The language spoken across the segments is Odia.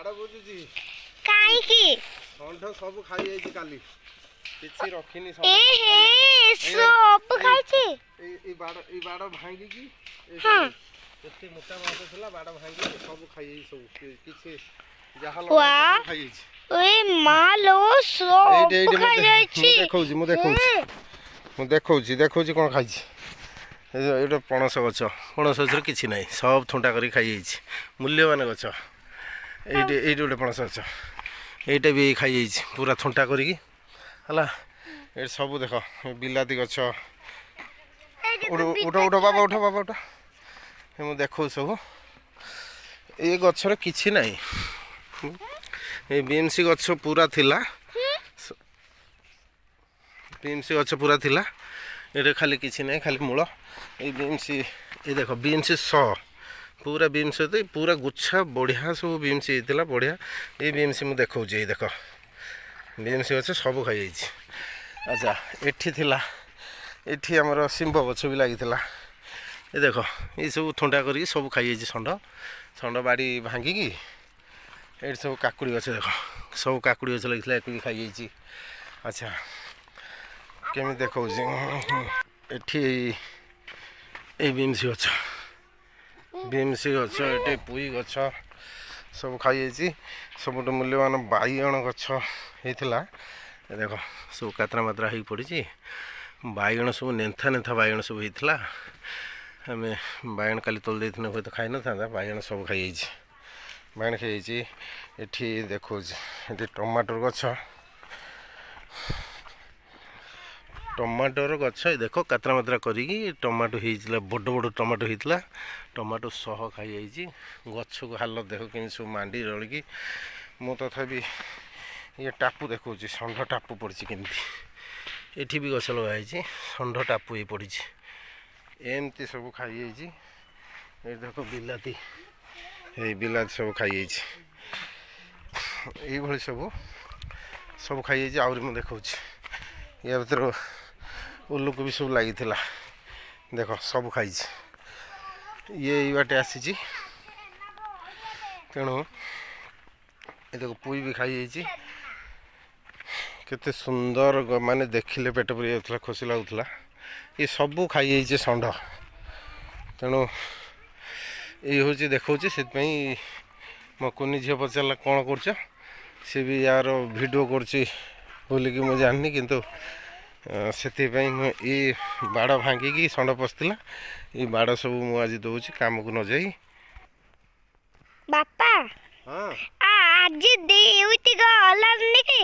ବାଡ଼ ବୁଝୁଛି କାହିଁକି? ଷଣ୍ଢ ସବୁ ଖାଇଯାଇଛି କାଲି କିଛି ରଖିନି ସବୁ ଖାଇଛି। ଏଇ ବାଡ଼ ଭାଙ୍ଗିକି କେତେ ମୋଟା ମାଛ ଥିଲା ବାଡ଼ ଭାଙ୍ଗିକି ସବୁ ଖାଇଯାଇଛି ସବୁ କିଛି ଯାହା ଲଗା ଖାଇଯାଇଛି। ଏ ମା ଲୋ ସବୁ ଖାଇଯାଇଛି। ମୁଁ ଦେଖଉଛି କ'ଣ ଖାଇଛି। ଏଇଟା ପଣସ ଗଛରେ କିଛି ନାହିଁ ସବୁ ଥୁଣ୍ଟା କରି ଖାଇଯାଇଛି। ମୂଲ୍ୟବାନ ଗଛ ଏଇଠି ଗୋଟେ ପଣସ ଗଛ ଏଇଟା ବି ଖାଇଯାଇଛି ପୁରା ଥୁଣ୍ଟା କରିକି ହେଲା। ଏଠି ସବୁ ଦେଖ ବିଲାତି ଗଛ ଉଠ ବାବା ମୁଁ ଦେଖାଉଛି ସବୁ। ଏ ଗଛରେ କିଛି ନାହିଁ। ଏ ବିମ୍ସ ଗଛ ପୁରା ଥିଲା ଏଠି ଖାଲି କିଛି ନାହିଁ ଖାଲି ମୂଳ। ଏଇ ବିମ୍ସ ଏ ଦେଖ ବିମ୍ସ ପୁରା ବିମ୍ସ ପୁରା ଗୁଚ୍ଛା ବଢ଼ିଆ ସବୁ ବିମ୍ସ ହେଇଥିଲା ବଢ଼ିଆ। ଏଇ ବିମ୍ସ ମୁଁ ଦେଖାଉଛି ଏଇ ଦେଖ ବିମ୍ସ ଗଛ ସବୁ ଖାଇଯାଇଛି। ଆଚ୍ଛା ଏଠି ଆମର ଶିମ୍ବ ଗଛ ବି ଲାଗିଥିଲା। ଏ ଦେଖ ଏଇସବୁ ଥଣ୍ଡା କରିକି ସବୁ ଖାଇଯାଇଛି ଷଣ୍ଢ ବାଡ଼ି ଭାଙ୍ଗିକି। ଏଇଠି ସବୁ କାକୁଡ଼ି ଗଛ ଦେଖ ସବୁ କାକୁଡ଼ି ଗଛ ଲାଗିଥିଲା ଏଠି ବି ଖାଇଯାଇଛି। ଆଚ୍ଛା କେମିତି ଦେଖାଉଛି ଏଠି ଏଇ ବିମ୍ସ ଗଛ ଏଠି ପୁଇ ଗଛ ସବୁ ଖାଇଯାଇଛି। ସବୁଠୁ ମୂଲ୍ୟବାନ ବାଇଗଣ ଗଛ ହେଇଥିଲା ଦେଖ ସବୁ କାତରା ମାତ୍ରା ହେଇକି ପଡ଼ିଛି। ବାଇଗଣ ସବୁ ନେନ୍ଥା ବାଇଗଣ ସବୁ ହେଇଥିଲା। ଆମେ ବାଇଗଣ କାଲି ତୋଳି ଦେଇଥିଲେ ହୁଏତ ଖାଇନଥାନ୍ତା। ବାଇଗଣ ସବୁ ଖାଇଯାଇଛି। ଏଠି ଦେଖାଉଛି ଏଠି ଟମାଟୋର ଗଛ ଏ ଦେଖ କାତରା ମାତ୍ରା କରିକି ଟମାଟୋ ହେଇଥିଲା ବଡ଼ ଟମାଟୋ ହେଇଥିଲା। ଟମାଟୋ ସହ ଖାଇଯାଇଛି। ଗଛକୁ ହାଲ ଦେଖ କେମିତି ସବୁ ମାଣ୍ଡି ରଳିକି। ମୁଁ ତଥାପି ଇଏ ଟାପୁ ଦେଖାଉଛି ଷଣ୍ଢ ଟାପୁ ପଡ଼ିଛି କେମିତି। ଏଠି ବି ଗଛ ଲଗା ହେଇଛି ଷଣ୍ଢ ଟାପୁ ହେଇ ପଡ଼ିଛି। ଏମିତି ସବୁ ଖାଇଯାଇଛି। ଏଠି ଦେଖ ବିଲାତି ସବୁ ଖାଇଯାଇଛି। ଏଇଭଳି ସବୁ ଖାଇଯାଇଛି। ଆହୁରି ମୁଁ ଦେଖାଉଛି ୟା ଭିତରେ ଉଲ୍ଲୁକୁ ବି ସବୁ ଲାଗିଥିଲା ଦେଖ ସବୁ ଖାଇଛି। ଏଇ ବାଟେ ଆସିଛି ତେଣୁ ଏ ଦେଖ ପୁଇ ବି ଖାଇଯାଇଛି। କେତେ ସୁନ୍ଦର ମାନେ ଦେଖିଲେ ପେଟ ପୁରି ଯାଉଥିଲା ଖୁସି ଲାଗୁଥିଲା। ଏ ସବୁ ଖାଇଯାଇଛି ଷଣ୍ଢ। ତେଣୁ ଏଇ ହେଉଛି ଦେଖାଉଛି। ସେଥିପାଇଁ ମୋ କୁନି ଝିଅ ପଚାରିଲା କ'ଣ କରୁଛ। ସେ ବି ୟାର ଭିଡ଼ିଓ କରୁଛି ବୋଲିକି ମୁଁ ଜାଣିନି କିନ୍ତୁ ସେଥିପାଇଁ ମୁଁ ଏଇ ବାଡ଼ ଭାଙ୍ଗିକି ଷଣ୍ଢ ପଶିଥିଲା ଏଇ ବାଡ଼ ସବୁ ମୁଁ ଆଜି ଦେଉଛି କାମକୁ ନ ଯାଇ। ବାପା ଆଜି ଡ୍ୟୁଟି ଗଲନି କି?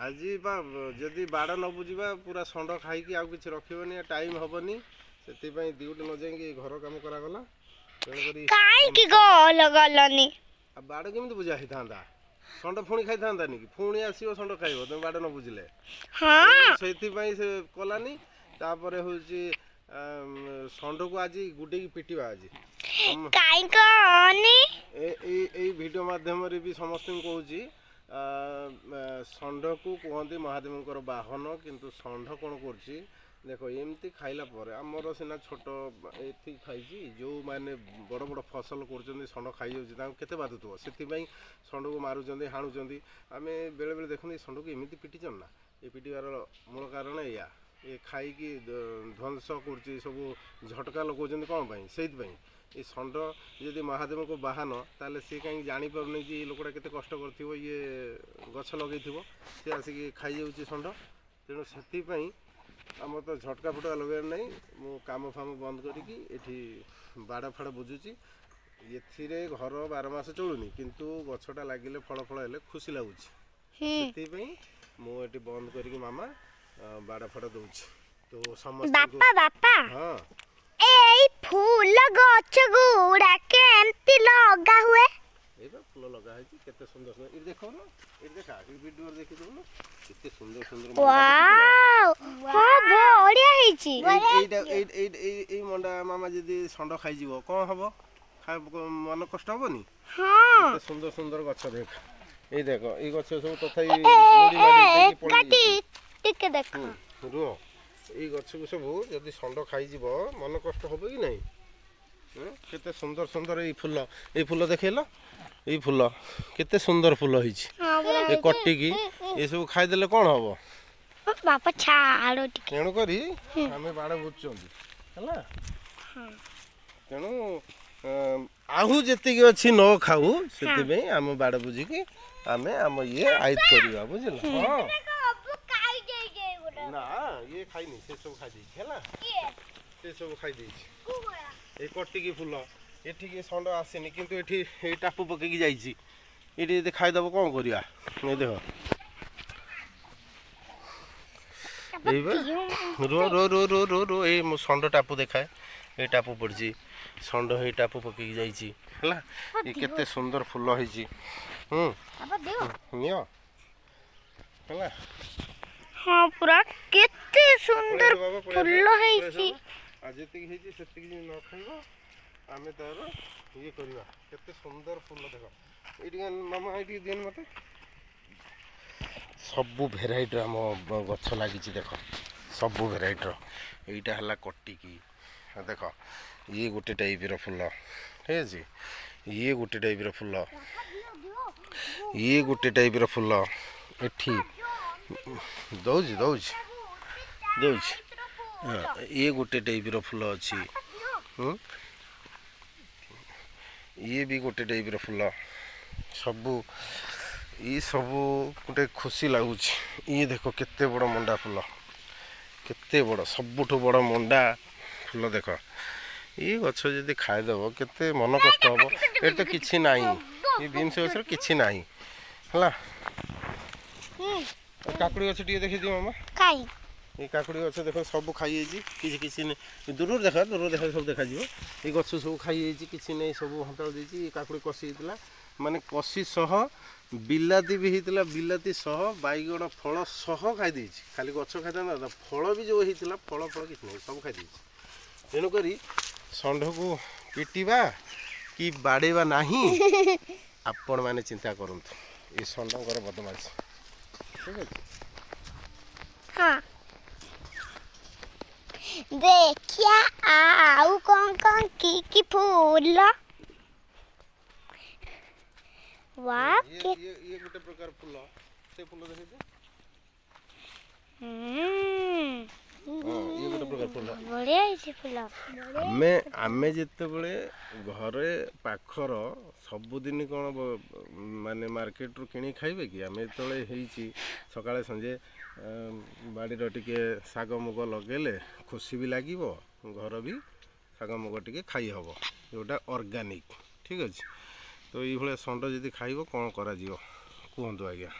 ଆଜି ବା ଯଦି ବାଡ଼ ନ ବୁଝିବା ପୁରା ଷଣ୍ଢ ଖାଇକି ଆଉ କିଛି ରଖିବନି ଟାଇମ୍ ହେବନି। ସେଥିପାଇଁ ଡ୍ୟୁଟି ନ ଯାଇକି ଘର କାମ କରାଗଲା। ତେଣୁକରି କାହିଁକି ଗଲନି? ଆଉ ବାଡ଼ କେମିତି ବୁଝା ହେଇଥାନ୍ତା। ଷଣ୍ଢ ପୁଣି ଖାଇଥାନ୍ତାନି କି ପୁଣି ଆସିବ ଷଣ୍ଢ ଖାଇବ ତମେ ବାଡ଼ ନ ବୁଝିଲେ। ସେଇଥିପାଇଁ ସେ କଲାନି। ତାପରେ ହେଉଛି ଷଣ୍ଢକୁ ଆଜି ଗୁଡ଼େଇକି ପିଟିବା ଆଜି। ଏଇ ଭିଡ଼ିଓ ମାଧ୍ୟମରେ ବି ସମସ୍ତଙ୍କୁ କହୁଛି ଷଣ୍ଢକୁ କୁହନ୍ତି ମହାଦେବଙ୍କର ବାହନ। କିନ୍ତୁ ଷଣ୍ଢ କ'ଣ କରୁଛି ଦେଖ ଏମିତି ଖାଇଲା ପରେ ଆମର ସିନା ଛୋଟ ଏଠି ଖାଇଛି ଯେଉଁମାନେ ବଡ଼ ଫସଲ କରୁଛନ୍ତି ଷଣ୍ଢ ଖାଇଯାଉଛି ତାଙ୍କୁ କେତେ ବାଧୁଥିବ। ସେଥିପାଇଁ ଷଣ୍ଢକୁ ମାରୁଛନ୍ତି ହାଣୁଛନ୍ତି। ଆମେ ବେଳେବେଳେ ଦେଖନ୍ତି ଷଣ୍ଢକୁ ଏମିତି ପିଟିଛନ୍ତି ନା। ଏ ପିଟିବାର ମୂଳ କାରଣ ଏଇଆ ଏ ଖାଇକି ଧ୍ୱଂସ କରୁଛି ସବୁ ଝଟକା ଲଗାଉଛନ୍ତି କ'ଣ ପାଇଁ। ସେଇଥିପାଇଁ ଏ ଷଣ୍ଢ ଯଦି ମହାଦେବଙ୍କ ବାହନ ତାହେଲେ ସିଏ କାହିଁକି ଜାଣିପାରୁନି ଯେ ଏ ଲୋକଟା କେତେ କଷ୍ଟ କରିଥିବ ଇଏ ଗଛ ଲଗେଇଥିବ ସେ ଆସିକି ଖାଇଯାଉଛି ଷଣ୍ଢ। ତେଣୁ ସେଥିପାଇଁ ଆମର ତ ଝଟକା ଫଟକା ଲଗାଇବାର ନାହିଁ। ମୁଁ କାମ ଫାମ ବନ୍ଦ କରିକି ଏଠି ବାଡ଼ ଫାଡ଼ ବୁଝୁଛି। ଏଥିରେ ଘର 12 ମାସ ଚଳୁନି କିନ୍ତୁ ଗଛଟା ଲାଗିଲେ ଫଳ ହେଲେ ଖୁସି ଲାଗୁଛି। ସେଥିପାଇଁ ମୁଁ ଏଠି ବନ୍ଦ କରିକି ମାମା ବାଡ଼ ଫାଡ଼ ଦେଉଛି। ତ ସମସ୍ତଙ୍କୁ ହଁ ଏଇ ଫୁଲ ଗଛ ଗୁଡ଼ା କେମିତି ଲଗା ହୁଏ? ଏଇ ବା ଫୁଲ ଲଗା ହେଇଛି କେତେ ସୁନ୍ଦର ଏଠି ଦେଖଉନ ଏଠି ଦେଖା ଭିଡ଼ିଓରେ ଦେଖିଦେଉନ କେତେ ସୁନ୍ଦର ବଢିଆ ହେଇଛି। ଏଇ ମଣ୍ଡା ମାମା ଯଦି ଷଣ୍ଢ ଖାଇଯିବ କ'ଣ ହବ। ମନ କଷ୍ଟ ହବନି। କେତେ ସୁନ୍ଦର ଗଛ ଦେଖ। ଏଇ ଦେଖ ଏଇ ଗଛ ସବୁ ତଥାପି ଟିକେ ଦେଖ ରୁହ। ଏଇ ଗଛକୁ ସବୁ ଯଦି ଷଣ୍ଢ ଖାଇଯିବ ମନ କଷ୍ଟ ହବ କି ନାହିଁ। କେତେ ସୁନ୍ଦର ସୁନ୍ଦର ଏଇ ଫୁଲ ଦେଖେଇଲ, ଏଇ ଫୁଲ କେତେ ସୁନ୍ଦର ଫୁଲ ହେଇଛି। ଏ କଟିକି ଏସବୁ ଖାଇଦେଲେ କ'ଣ ହବ? ବାପା ଛାଡ଼ ଟିକେ। ତେଣୁକରି ଆମେ ବାଡ଼ ବୁଝୁଛନ୍ତି ହେଲା। ତେଣୁ ଆହୁ ଯେତିକି ଅଛି ନ ଖାଉ, ସେଥିପାଇଁ ଆମେ ବାଡ଼ ବୁଝିକି ଆମେ ଆମ ଇଏ ଆୟତ କରିବା, ବୁଝିଲ? ହଁ ନା ଇଏ ଖାଇନି, ସେ ସବୁ ଖାଇଦେଇଛି ହେଲା, ସେ ସବୁ ଖାଇଦେଇଛି। ଏଇ କଟିକି ଫୁଲ ଏଠିକି ଷଣ୍ଢ ଆସିନି, କିନ୍ତୁ ଏଠି ଏଇ ଟାପୁ ପକେଇକି ଯାଇଛି। ଏଠି ଯଦି ଖାଇଦେବ କ'ଣ କରିବା? ଏଇ ଦେଖ, ଏଇ ରୋ ରୋ ରୋ ରୋ ରୋ ରୋ ଏଇ ମୁଁ ଷଣ୍ଢ ଟାପୁ ଦେଖାଏ। ଏଇ ଟାପୁ ପଡ଼ିଛି, ଷଣ୍ଢ ଏଇ ଟାପୁ ପକେଇକି ଯାଇଛି ହେଲା। ଏ କେତେ ସୁନ୍ଦର ଫୁଲ ହେଇଛି। ନିଅ ହେଲା। ହଁ ପୁରା କେତେ ସୁନ୍ଦର ଫୁଲ ହେଇଛି। ଆଉ ଯେତିକି ହେଇଛି ସେତିକି ନ ଖାଇବ, ଆମେ ତାର ଇଏ କରିବା। କେତେ ସୁନ୍ଦର ଫୁଲ ଦେଖ। ଏଇଠି ମାମା ଏଇଠିକି ଦିଅନି ମୋତେ। ସବୁ ଭେରାଇଟିର ଆମ ଗଛ ଲାଗିଛି ଦେଖ, ସବୁ ଭେରାଇଟିର। ଏଇଟା ହେଲା କଟିକି, ଦେଖ ଇଏ ଗୋଟେ ଟାଇପ୍ର ଫୁଲ, ଠିକ୍ ଅଛି। ଇଏ ଗୋଟେ ଟାଇପ୍ର ଫୁଲ, ଇଏ ଗୋଟେ ଟାଇପ୍ର ଫୁଲ। ଏଠି ଦଉଛି ଦଉଛି ଦଉଛି, ଇଏ ଗୋଟେ ଟାଇପ୍ର ଫୁଲ ଅଛି। ଇଏ ବି ଗୋଟେ ଟାଇପ୍ର ଫୁଲ। ସବୁ ଇଏ ସବୁ ଗୋଟେ ଖୁସି ଲାଗୁଛି। ଇଏ ଦେଖ କେତେ ବଡ଼ ମଣ୍ଡା ଫୁଲ, କେତେ ବଡ଼, ସବୁଠୁ ବଡ଼ ମଣ୍ଡା ଫୁଲ ଦେଖ। ଏଇ ଗଛ ଯଦି ଖାଇଦେବ କେତେ ମନ କଷ୍ଟ ହେବ। ଏଠି ତ କିଛି ନାହିଁ, ଏ ବିମ୍ସ ଗଛରେ କିଛି ନାହିଁ ହେଲା। କାକୁଡ଼ି ଗଛ ଟିକେ ଦେଖିଦିଅ ମାମା। ଏଇ କାକୁଡ଼ି ଗଛ ଦେଖ ସବୁ ଖାଇଯାଇଛି, କିଛି କିଛି ନାହିଁ। ଦୂରରୁ ଦେଖ, ଦୂରରୁ ଦେଖ, ସବୁ ଦେଖାଯିବ। ଏଇ ଗଛ ସବୁ ଖାଇଯାଇଛି, କିଛି ନାହିଁ, ସବୁ ହଣ୍ଟାଳ ଦେଇଛି। ଏ କାକୁଡ଼ି କଷି ହେଇଥିଲା, ମାନେ କଷି ସହ ବିଲାତି ବି ହେଇଥିଲା, ବିଲାତି ସହ ବାଇଗଣ ଫଳ ସହ ଖାଇଦେଇଛି। ଖାଲି ଗଛ ଖାଇଥାନ୍ତା, ଫଳ ବି ଯେଉଁ ହେଇଥିଲା, ଫଳ କିଛି ନାହିଁ, ସବୁ ଖାଇଦେଇଛି। ତେଣୁକରି ଷଣ୍ଢକୁ ପିଟିବା କି ବାଡ଼େଇବା ନାହିଁ, ଆପଣମାନେ ଚିନ୍ତା କରନ୍ତୁ। ଏ ଷଣ୍ଢଙ୍କର ବଦମାସି, ଠିକ୍ ଅଛି। ଦେଖିଆ ଆଉ କ'ଣ କି ଫୁଲ। ଇଏ ଗୋଟେ ପ୍ରକାର ଫୁଲ, ସେ ଫୁଲ ଦେଖେଇଛ? ଇଏ ଗୋଟେ ପ୍ରକାର ଫୁଲ। ବଢ଼ିଆ ହେଇଛି ଫୁଲ। ଆମେ ଯେତେବେଳେ ଘରେ ପାଖର ସବୁଦିନ କ'ଣ ମାନେ ମାର୍କେଟରୁ କିଣି ଖାଇବେ କି? ଆମେ ଯେତେବେଳେ ହେଇଛି ସକାଳେ ସଞ୍ଜେ ବାଡ଼ିର ଟିକେ ଶାଗ ମୁଗ ଲଗେଇଲେ ଖୁସି ବି ଲାଗିବ, ଘର ବି ଶାଗ ମୁଗ ଟିକେ ଖାଇ ହେବ, ଯେଉଁଟା ଅର୍ଗାନିକ୍, ଠିକ୍ ଅଛି। ତ ଏଇଭଳିଆ ଷଣ୍ଢ ଯଦି ଖାଇବ କ'ଣ କରାଯିବ କୁହନ୍ତୁ ଆଜ୍ଞା।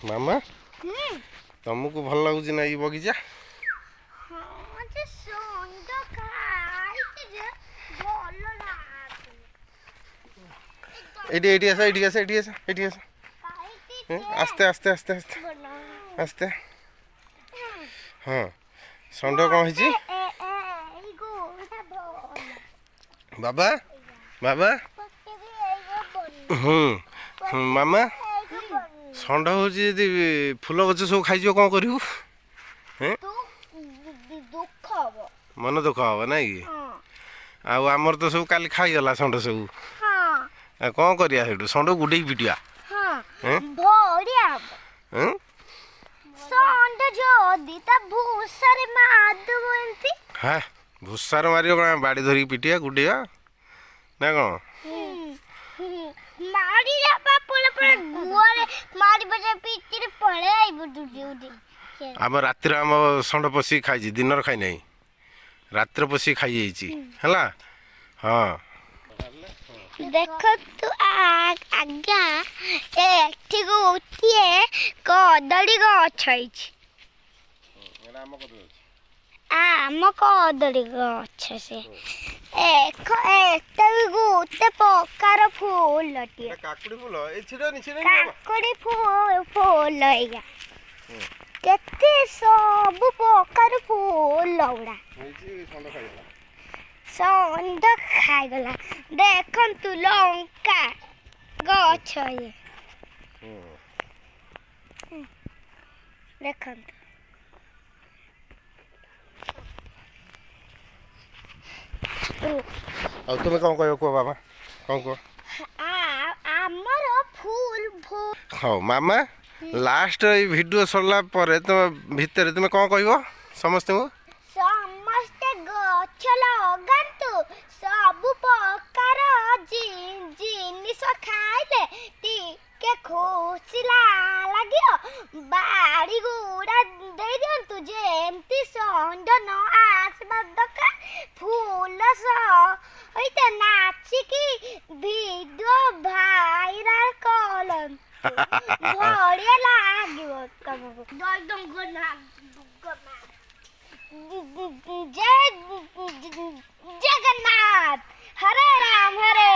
ମାମା ତମକୁ ଭଲ ଲାଗୁଛି ନା ଏଇ ବଗିଚା? ଏଇଠି ଏଇଠି ଆସ, ଏଇଠି ଆସ, ଏଇଠି ଆସ, ଏଇଠି ଆସ। ଆସ୍ତେ ଆସ୍ତେ ଆସ୍ତେ ଆସ୍ତେ ଆସ୍ତେ। ହଁ ଷଣ୍ଢ କ'ଣ ହେଇଛି? ବାବା ବାବା ମାମା, ଷଣ୍ଢ ହେଉଛି ଯଦି ଫୁଲ ଗଛ ସବୁ ଖାଇଯିବ କ'ଣ କରିବୁ? ମନ ଦୁଃଖ ହବ ନାଇଁ କି? ଆଉ ଆମର ତ ସବୁ କାଲି ଖାଇଗଲା ଷଣ୍ଢ ସବୁ। ଆଉ କ'ଣ କରିବା? ସେଇଠୁ ଷଣ୍ଢକୁ ଗୁଡ଼େଇକି ପିଟିବା। ଭୂଷାର ମାରିବ କ'ଣ? ବାଡ଼ି ଧରିକି ପିଟିବା, ଗୁଡ଼େଇବା ନା କ'ଣ? ଆମ ରାତିରେ ଆମ ଷଣ୍ଢ ପଶିକି ଖାଇଛି, ଦିନରେ ଖାଇନାହିଁ, ରାତିରେ ପଶିକି ଖାଇଯାଇଛି ହେଲା। ହଁ ଦେଖନ୍ତୁ ଆଜ୍ଞା, ଏଠି ଗୋଟିଏ କଦଳୀ ଗଛ ହେଇଛି। ଆମ କଦଳୀ ଗଛ ସେ ଏଟା ବି ଗୋଟେ ପ୍ରକାର ଫୁଲଟିଏ। କାକୁଡ଼ି ଫୁଲ, କାକୁଡ଼ି ଫୁଲ ଏଇଗା କେତେ ସବୁ ପ୍ରକାର ଫୁଲ ଗୁଡ଼ା ଷଣ୍ଢ ଖାଇଗଲା। ଦେଖନ୍ତୁ ଲଙ୍କା ଗଛ ଇଏ ଦେଖନ୍ତୁ। ଆଉ ତୁମେ କ'ଣ କହିବ କୁହ ବାବା କ'ଣ କୁହ? ଆମର ଫୁଲ ହଉ ମାମା ଲାଷ୍ଟ ଏଇ ଭିଡ଼ିଓ ସରିଲା ପରେ ତୁମ ଭିତରେ ତୁମେ କ'ଣ କହିବ ସମସ୍ତଙ୍କୁ? ସମସ୍ତେ ଗଛ ଲଗାନ୍ତୁ, ସବୁ ପ୍ରକାର ଜିନିଷ ଖାଇଲେ ଟିକେ ଖୁସି ଲାଗିବ। ବାଡ଼ି ଗୁଡ଼ା ଦେଇ ଦିଅନ୍ତୁ, ଯେମିତି ଷଣ୍ଢ ନ ଆସିବା ଦରକାର। ଫୁଲ ସହିତ ନାଚିକି ଭିଡ଼ିଓ ଭାଇରାଲ କରନ୍ତୁ, ବଢ଼ିଆ ଲାଗିବ ତମକୁ। जय जगन्नाथ, हरे राम हरे।